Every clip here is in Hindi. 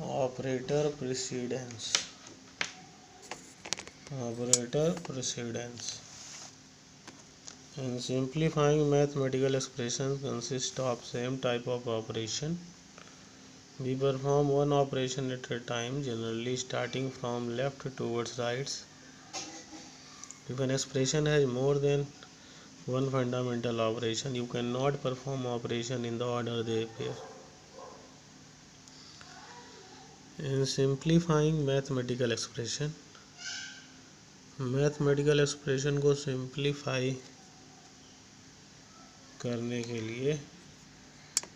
Operator precedence. In simplifying, mathematical expressions consist of same type of operation. We perform one operation at a time, generally starting from left towards right. If an expression has more than one fundamental operation, you cannot perform operation in the order they appear. In simplifying mathematical expression को सिंप्लीफाई करने के लिए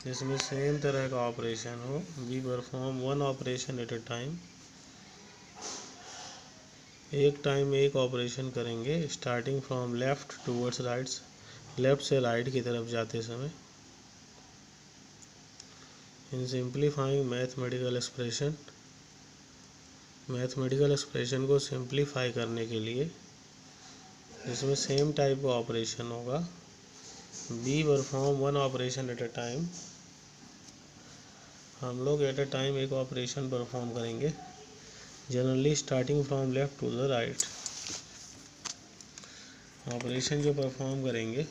जिसमें सेम तरह का ऑपरेशन हो, we perform one operation at a time. एक टाइम में एक ऑपरेशन करेंगे, starting from left towards rights, left से राइट की तरफ जाते समय. इन सिंप्लीफाइंग मैथमेटिकल एक्सप्रेशन को सिंप्लीफाई करने के लिए जिसमें सेम टाइप का ऑपरेशन होगा, we perform one operation at a time. हम लोग एट अ टाइम एक ऑपरेशन परफॉर्म करेंगे, generally starting from left to the right. Operation जो परफॉर्म करेंगे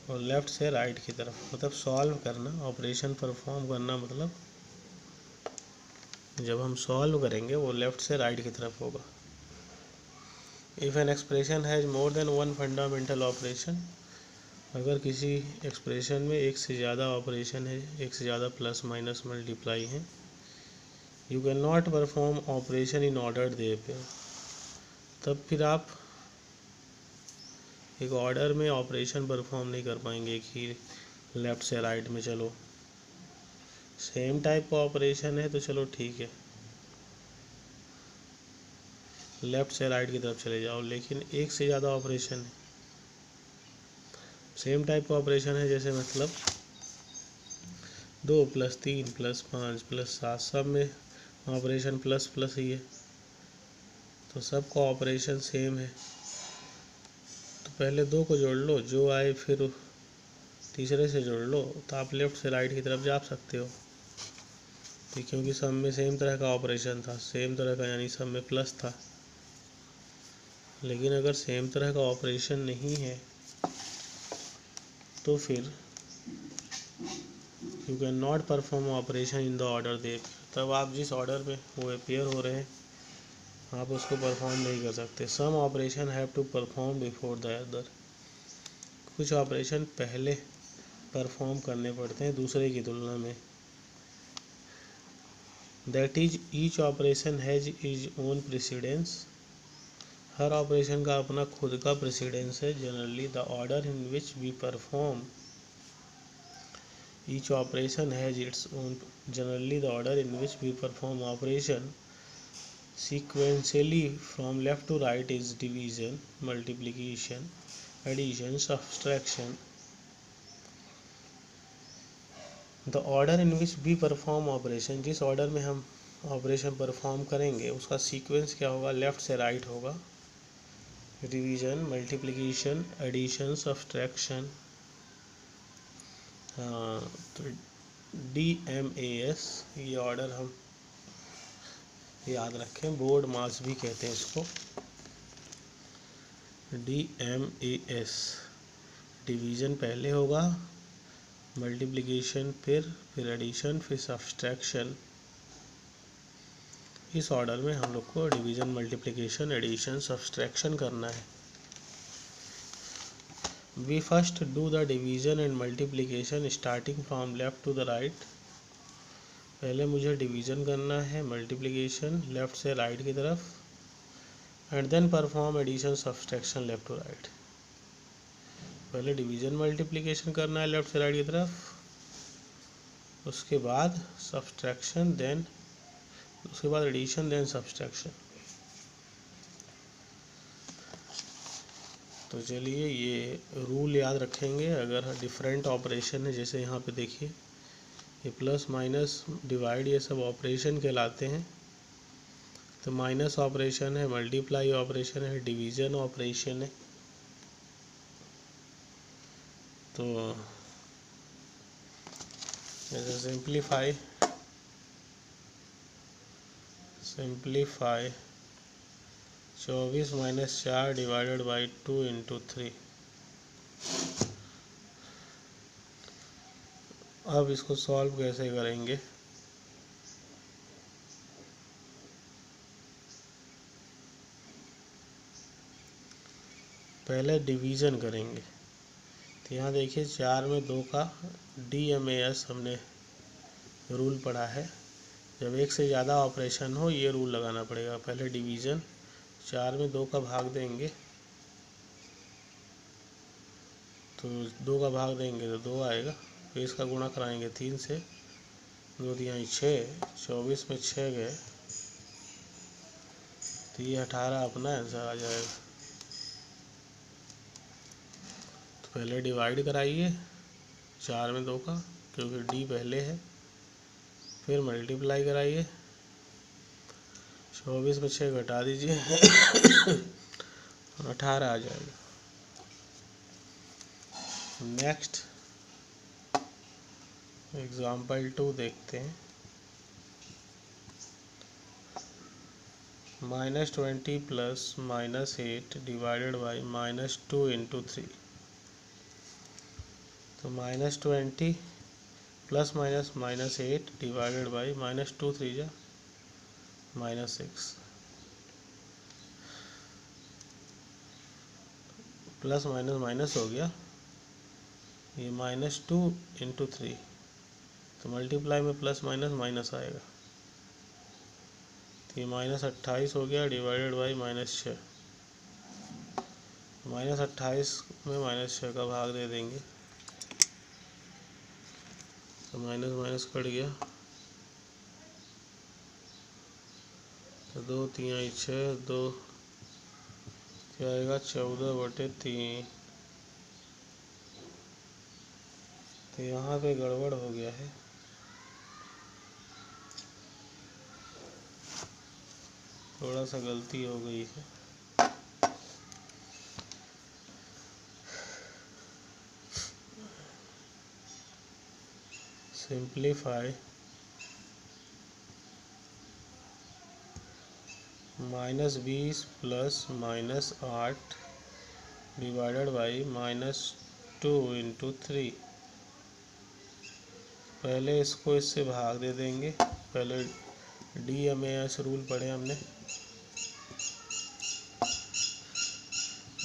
और लेफ्ट से राइट की तरफ, मतलब सॉल्व करना. ऑपरेशन परफॉर्म करना मतलब जब हम सॉल्व करेंगे वो लेफ्ट से राइट की तरफ होगा. If an expression has more than one fundamental operation, अगर किसी एक्सप्रेशन में एक से ज़्यादा ऑपरेशन है, एक से ज़्यादा प्लस माइनस मल्टीप्लाई है, you can not perform operation in order they पे. तब फिर आप एक ऑर्डर में ऑपरेशन परफॉर्म नहीं कर पाएंगे कि लेफ़्ट से राइट में चलो. सेम टाइप का ऑपरेशन है तो चलो ठीक है, लेफ़्ट से राइट की तरफ चले जाओ. लेकिन एक से ज़्यादा ऑपरेशन है, सेम टाइप का ऑपरेशन है, जैसे मतलब 2 + 3 + 5 + 7 सब में ऑपरेशन प्लस प्लस ही है, तो सबका ऑपरेशन सेम है. तो पहले 2 को जोड़ लो, जो आए फिर तीसरे से जोड़ लो, तो आप लेफ़्ट से राइट की तरफ जा सकते हो. तो क्योंकि सब में सेम तरह का ऑपरेशन था, सेम तरह का यानी सब में प्लस था. लेकिन अगर सेम तरह का ऑपरेशन नहीं है तो फिर you can not perform operation in the order they. तब आप जिस ऑर्डर में वो अपेयर हो रहे हैं आप उसको परफॉर्म नहीं कर सकते. Some operation have to perform before the other. कुछ ऑपरेशन पहले परफॉर्म करने पड़ते हैं दूसरे की तुलना में. That is each operation has is own precedence. हर ऑपरेशन का अपना खुद का प्रेसिडेंस है. Generally the order in which we perform each operation has its own. Generally the order in which we perform operation sequentially from left to right is division, multiplication, addition, subtraction. The order in which we perform operation, जिस ऑर्डर में हम ऑपरेशन परफॉर्म करेंगे उसका सीक्वेंस क्या होगा, लेफ्ट से राइट होगा. Division, multiplication, addition, subtraction. तो DMAS ये ऑर्डर हम याद रखें, बोर्ड मास भी कहते हैं इसको. DMAS, डिवीज़न पहले होगा, मल्टीप्लिकेशन फिर एडिशन, फिर सब्सट्रैक्शन. इस ऑर्डर में हम लोग को डिवीज़न, मल्टीप्लिकेशन, एडिशन, सब्सट्रैक्शन करना है. We first do the division and multiplication starting from left to the right. पहले मुझे डिवीज़न करना है, मल्टीप्लिकेशन लेफ़्ट से राइट की तरफ, and then perform addition, subtraction left to right. पहले डिवीज़न मल्टीप्लिकेशन करना है लेफ़्ट से राइट की तरफ, उसके बाद सब्सट्रैक्शन, देन उसके बाद एडिशन, देन सब्सट्रैक्शन. तो चलिए ये रूल याद रखेंगे. अगर डिफरेंट ऑपरेशन है, जैसे यहाँ पे देखिए ये प्लस माइनस डिवाइड ये सब ऑपरेशन कहलाते हैं. तो माइनस ऑपरेशन है, मल्टीप्लाई ऑपरेशन है, डिवीज़न ऑपरेशन है. तो जैसे सिंप्लीफाई 24 - 4 डिवाइडेड बाई 2 × 3। अब इसको सॉल्व कैसे करेंगे? पहले डिवीज़न करेंगे। तो यहाँ देखिए 4 में 2 का DMAS हमने रूल पढ़ा है। जब एक से ज़्यादा ऑपरेशन हो ये रूल लगाना पड़ेगा। पहले डिवीज़न, 4 में 2 का भाग देंगे तो 2 का भाग देंगे तो 2 आएगा। फिर इसका गुणा कराएंगे 3 से, 2 तिहाई 6, 24 में 6 गए तो ये 18 अपना आंसर आ जाएगा। तो पहले डिवाइड कराइए 4 में 2 का, क्योंकि D पहले है। फिर मल्टीप्लाई कराइए, 24 में 6 घटा दीजिए 18 आ जाएगा। नेक्स्ट एग्जाम्पल 2 देखते हैं। -20 प्लस -8 डिवाइडेड बाई -2 × 3। तो -20 प्लस -8 डिवाइडेड बाई -2 3 जा -6, प्लस माइनस हो गया, ये -2 × 3, तो मल्टीप्लाई में प्लस माइनस आएगा, तो ये -28 हो गया डिवाइडेड बाई -6। -28 में -6 का भाग दे देंगे तो माइनस कट गया, तो 2 तिहाई 6, 2 क्या आएगा 14/3। तो यहाँ पे गड़बड़ हो गया है, थोड़ा सा गलती हो गई है। Simplify -20 plus -8 divided by -2 × 3। पहले इसको इससे भाग दे देंगे। पहले DMAS रूल पढ़े हमने।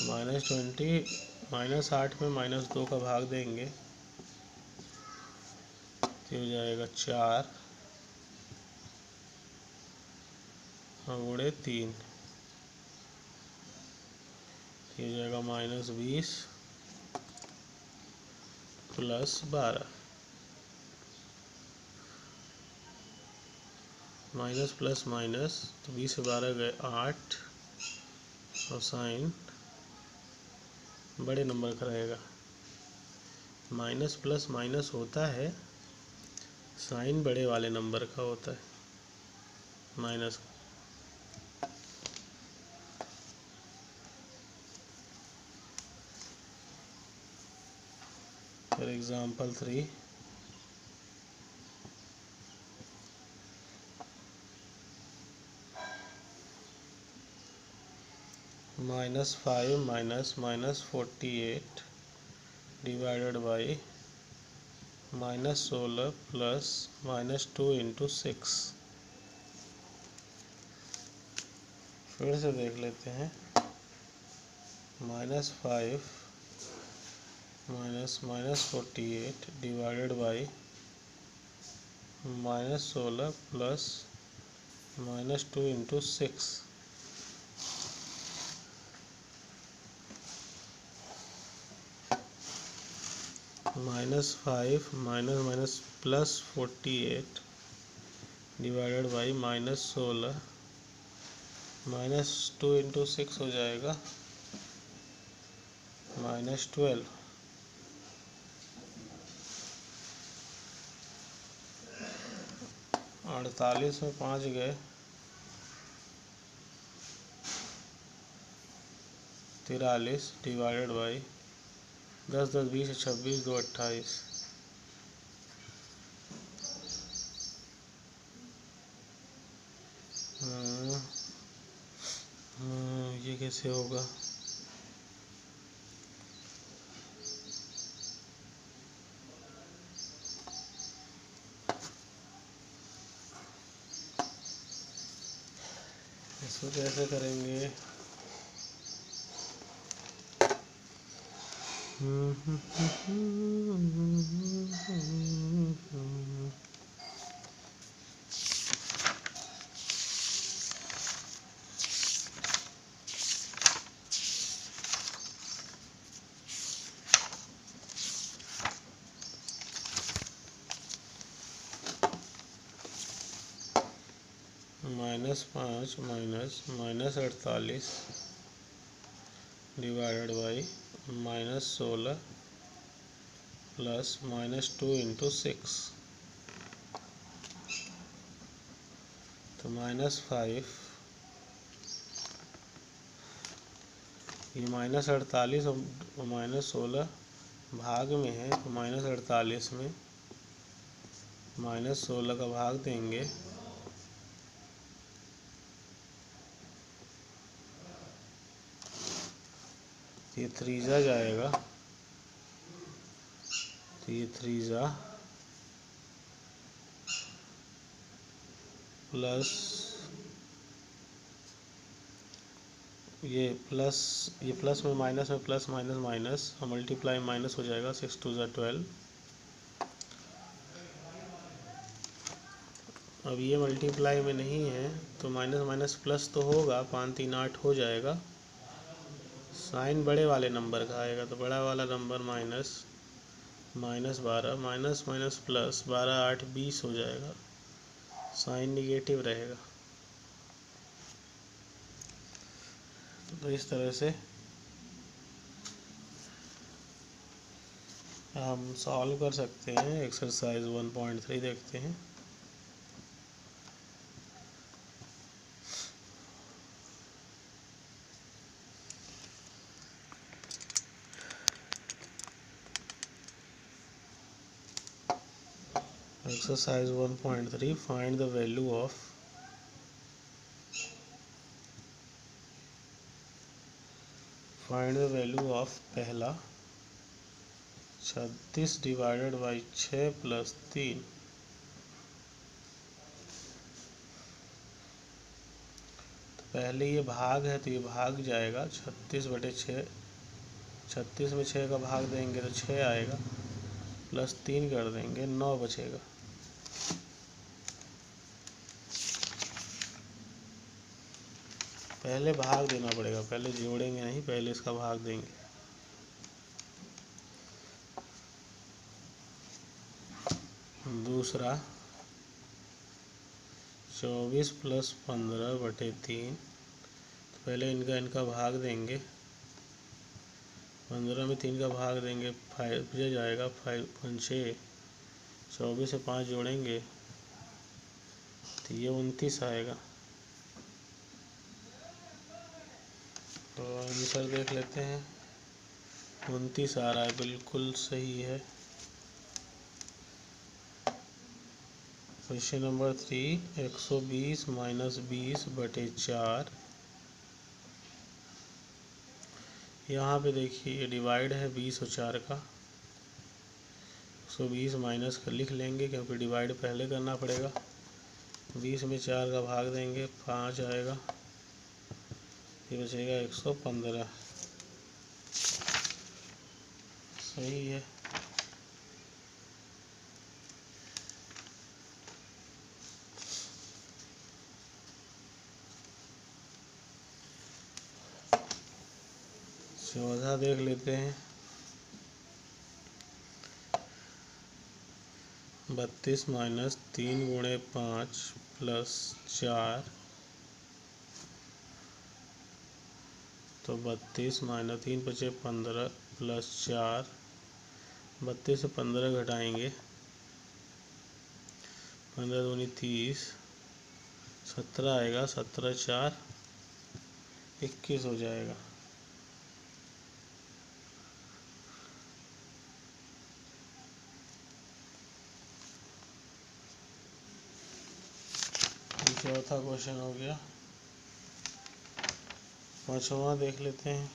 -20 -8 में -2 का भाग देंगे तो हो जाएगा 4 गुणे 3, हो जाएगा -20 प्लस 12, माइनस प्लस माइनस, तो 20 से 12 गए 8, और साइन बड़े नंबर का रहेगा। माइनस प्लस माइनस होता है, साइन बड़े वाले नंबर का होता है, minus. For example 3, -5 - -48 divided by -16 plus -2 × 6। फिर से देख लेते हैं। -5 - -48 divided by -16 plus -2 × 6। -5 plus 48 divided by -16 -2 × 6 हो जाएगा -12। 48 में 5 गए 43 डिवाइडेड बाई 10 10 20 26 2 28। कैसे होगा? इसको कैसे करेंगे? -5 minus 48 divided by -16 plus -2 into 6, तो -5, ये -48 और -16 भाग में है, तो -48 में -16 का भाग देंगे, ये 3 जाएगा, तो ये 3 प्लस ये प्लस में माइनस में प्लस माइनस माइनस और मल्टीप्लाई माइनस हो जाएगा, 6 2 12। अब ये मल्टीप्लाई में नहीं है तो माइनस माइनस प्लस तो होगा, 5 3 8 हो जाएगा। साइन बड़े वाले नंबर का आएगा, तो बड़ा वाला नंबर -12 माइनस माइनस प्लस 12 8 20 हो जाएगा, साइन निगेटिव रहेगा। तो इस तरह से हम सॉल्व कर सकते हैं। एक्सरसाइज 1.3 देखते हैं। Exercise 1.3 find the value of पहला 36 डिवाइडेड बाई 6 प्लस 3, तो पहले ये भाग है तो ये भाग जाएगा 36/6, 36 में 6 का भाग देंगे तो 6 आएगा, प्लस 3 कर देंगे 9 बचेगा। पहले भाग देना पड़ेगा, पहले जोड़ेंगे नहीं, पहले इसका भाग देंगे। दूसरा 24 प्लस 15/3, तो पहले इनका भाग देंगे, 15 में 3 का भाग देंगे, 5 जाएगा, 5 5 24 से 5 जोड़ेंगे तो ये 29 आएगा। तो आंसर देख लेते हैं, 29 आ रहा है, बिल्कुल सही है। क्वेश्चन नंबर 3, 120 माइनस 20/4, यहाँ पे देखिए ये डिवाइड है 20 और 4 का, 120 माइनस कर लिख लेंगे क्योंकि डिवाइड पहले करना पड़ेगा। 20 में 4 का भाग देंगे, 5 आएगा, ये बचेगा 115, सही है। चौथा देख लेते हैं, 32 माइनस 3 गुणे 5 प्लस 4, तो 32 माइनस 3 बचे 15 प्लस 4, 32 से 15 घटाएंगे, 15 दूनी 30, 17 आएगा, 17 4 21 हो जाएगा। चौथा क्वेश्चन हो गया। पाँचवा देख लेते हैं।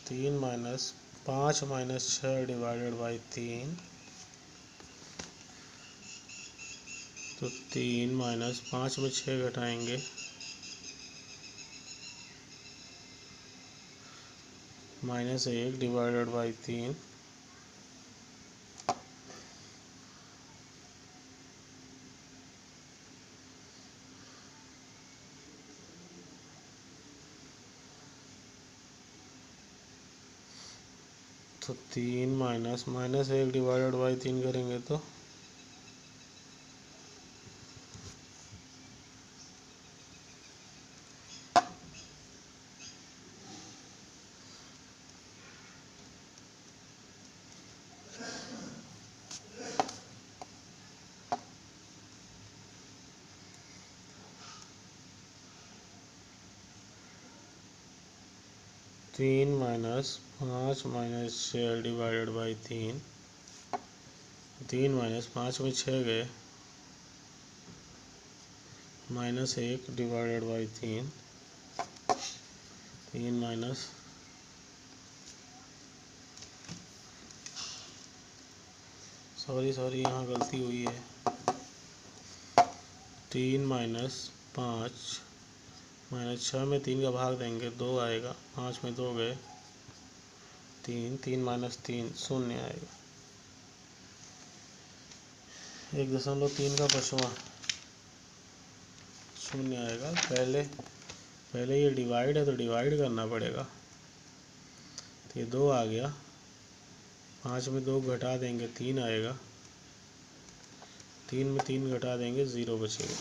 तीन माइनस 5 माइनस 6 डिवाइडेड बाई 3, तो 3 माइनस 5 में 6 घटाएंगे, -1 डिवाइडेड बाई 3, तो 3 माइनस -1 डिवाइडेड बाई 3 करेंगे तो 3 minus 5 minus 6 divided by 3, 3 minus 5 में 6 गए, -1 डिवाइडेड बाई 3, 3 माइनस सॉरी यहाँ गलती हुई है। 3 माइनस 5 माइनस 6 में 3 का भाग देंगे, 2 आएगा, 5 में 2 गए, 3, 3 माइनस 3 0 आएगा। 1.3 का 5वां 0 आएगा। पहले ये डिवाइड है तो डिवाइड करना पड़ेगा, तो ये 2 आ गया, 5 में 2 घटा देंगे, 3 आएगा, 3 में 3 घटा देंगे, 0 बचेगा।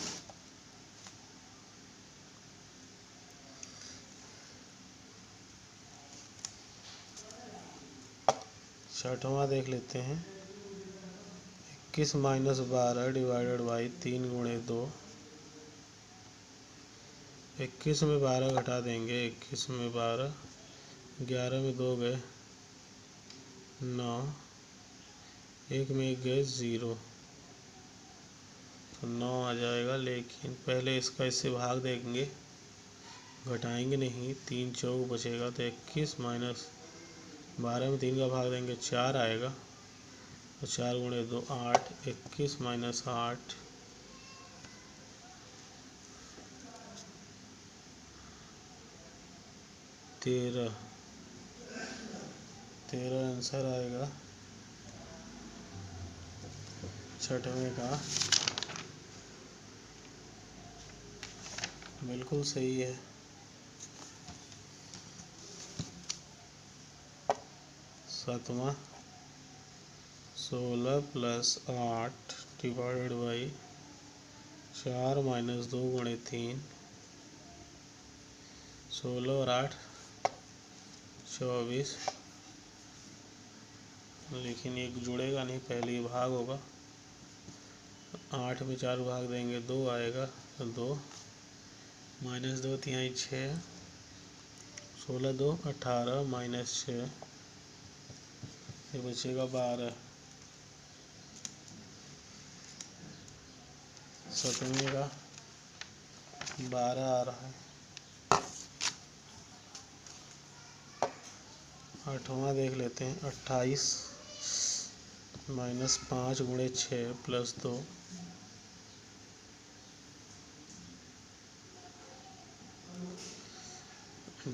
छठवां देख लेते हैं। 21 माइनस 12 डिवाइडेड बाई 3 गुणे 2, 21 में 12 घटा देंगे, 21 में 12, 11 में 2 गए, 9, 1 में 1 गए, 0, तो 9 आ जाएगा। लेकिन पहले इससे भाग देंगे, घटाएंगे नहीं, 3 चौक बचेगा, तो 21 माइनस 12 में 3 का भाग देंगे, 4 आएगा, तो 4 गुणे 2 8, 21 माइनस 8, 13 आंसर आएगा छठवें का। बिल्कुल सही है। सातवां 16 प्लस 8 डिवाइडेड बाई 4 माइनस 2 गुणे 3, 16 और 8 24, लेकिन एक जुड़ेगा नहीं, पहले ही भाग होगा। 8 में 4 भाग देंगे, 2 आएगा, तो 2 माइनस 2 तिहाई 6, 16 2 18 माइनस 6, ये बचेगा 12। सतवें का 12 आ रहा है। आठवां देख लेते हैं। 28 माइनस 5 गुणे 6 प्लस 2,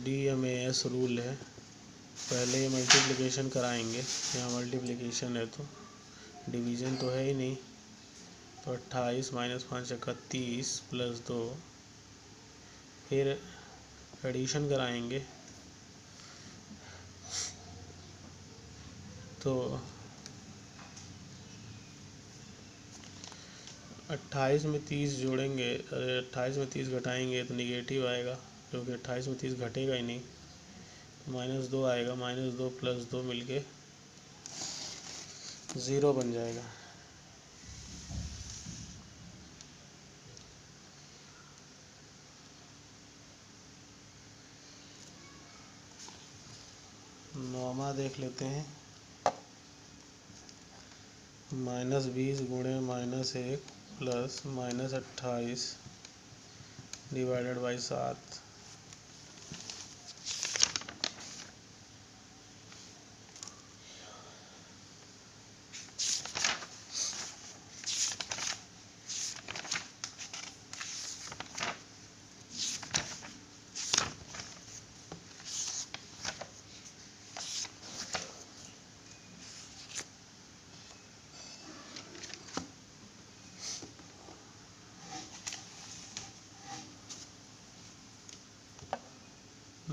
DMAS रूल है, पहले ये मल्टीप्लिकेशन कराएंगे, यहाँ मल्टीप्लिकेशन है तो डिवीज़न तो है ही नहीं, तो 28 माइनस 5 31 प्लस 2, फिर एडिशन कराएंगे, तो 28 में 30 जोड़ेंगे, अरे 28 में 30 घटाएंगे तो निगेटिव आएगा, क्योंकि 28 में 30 घटेगा ही नहीं, तो -2 आएगा, -2 प्लस 2 मिलके 0 बन जाएगा। नौमा देख लेते हैं। -20 गुणे -1 प्लस -28 डिवाइडेड बाई 7।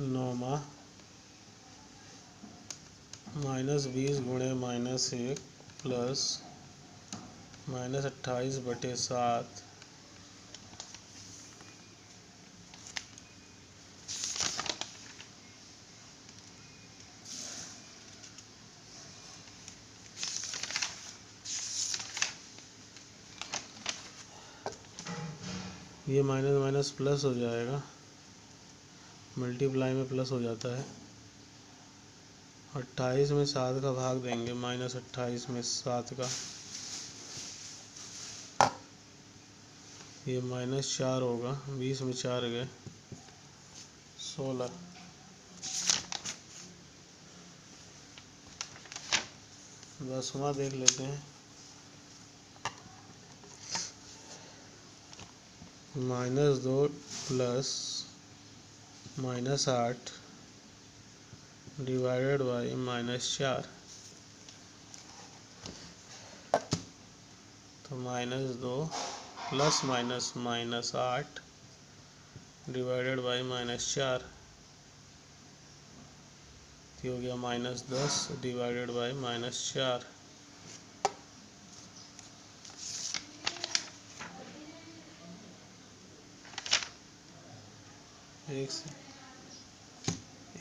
नौमा -20 गुणे -1 प्लस -28/7 ये माइनस माइनस प्लस हो जाएगा, मल्टीप्लाई में प्लस हो जाता है। 28 में 7 का भाग देंगे, -28 में 7 का, ये -4 होगा। 20 में 4 गए 16। 10वां देख लेते हैं। -2 प्लस -8 डिवाइडेड बाई -4। तो -2 प्लस -8 डिवाइडेड बाई -4, हो गया -10 डिवाइडेड बाई -4। एक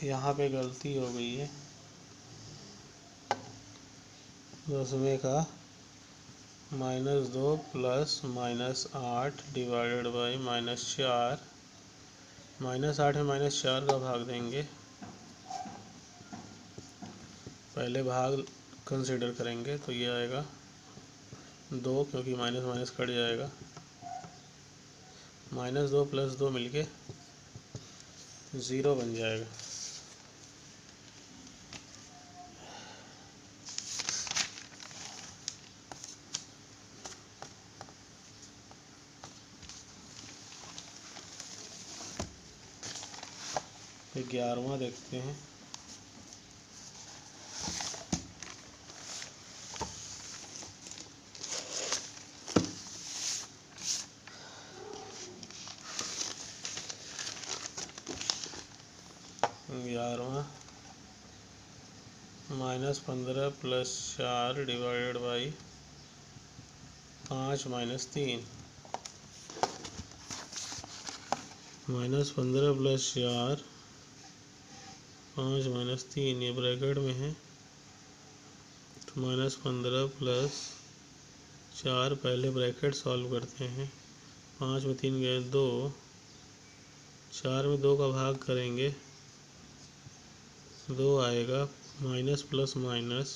यहाँ पे गलती हो गई है। 10वें का -2 प्लस -8 डिवाइडेड बाई -4, -8 में -4 का भाग देंगे। पहले भाग कंसिडर करेंगे तो ये आएगा 2, क्योंकि माइनस माइनस कट जाएगा। -2 प्लस 2 मिलके 0 बन जाएगा। फिर 11वां देखते हैं। -15 प्लस 4 डिवाइडेड बाई 5 - 3। -15 प्लस 4 5 - 3, ये ब्रैकेट में है। तो -15 प्लस 4, पहले ब्रैकेट सॉल्व करते हैं। 5 में 3 गए 2, 4 में 2 का भाग करेंगे, 2 आएगा। माइनस प्लस माइनस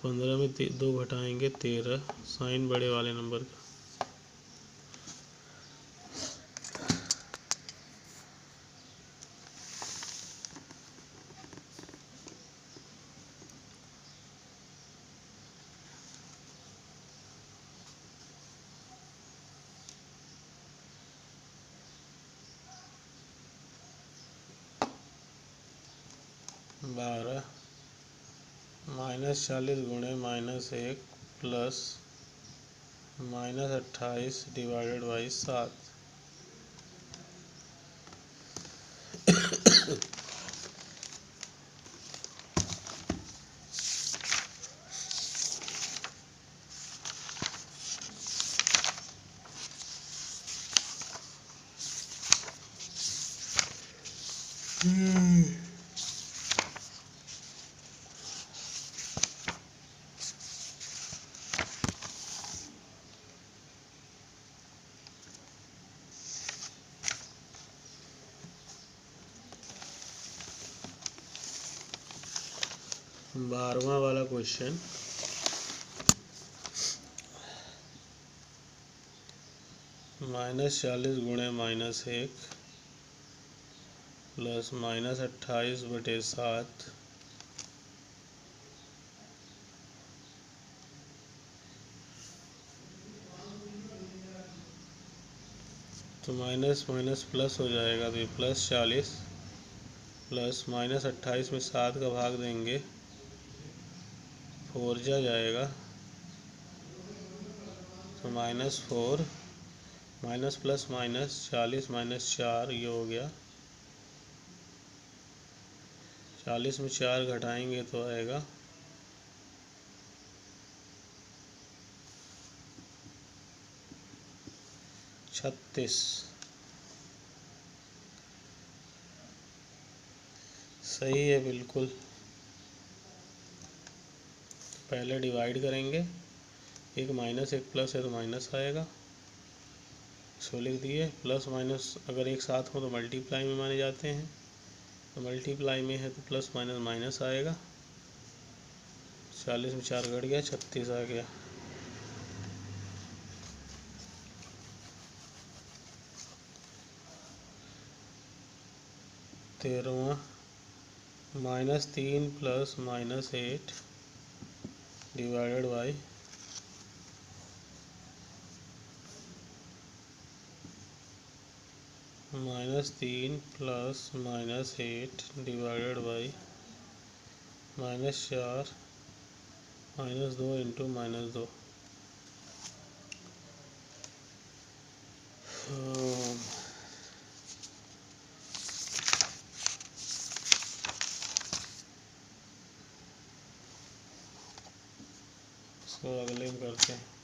15 में 2 घटाएंगे 13, साइन बड़े वाले नंबर का। -12 -40 गुणे -1 प्लस -28 डिवाइडेड बाई 7। बारहवां वाला क्वेश्चन। -40 गुणे -1 प्लस -28/7 तो माइनस माइनस प्लस हो जाएगा, तो ये +40 प्लस -28 में 7 का भाग देंगे, 4 जा जाएगा तो -4 माइनस प्लस माइनस 40 - 4 ये हो गया। 40 में 4 घटाएंगे तो आएगा 36। सही है बिल्कुल। पहले डिवाइड करेंगे, एक माइनस एक प्लस है तो माइनस आएगा, इसको लिख दिए। प्लस माइनस अगर एक साथ हो तो मल्टीप्लाई में माने जाते हैं, तो मल्टीप्लाई में है तो प्लस माइनस माइनस आएगा। 40 में 4 घट गया, 36 आ गया। तेरहवां -3 plus -8 divided by -3 plus -8 divided by -4 -2 into -2। इसको अगले में करते हैं।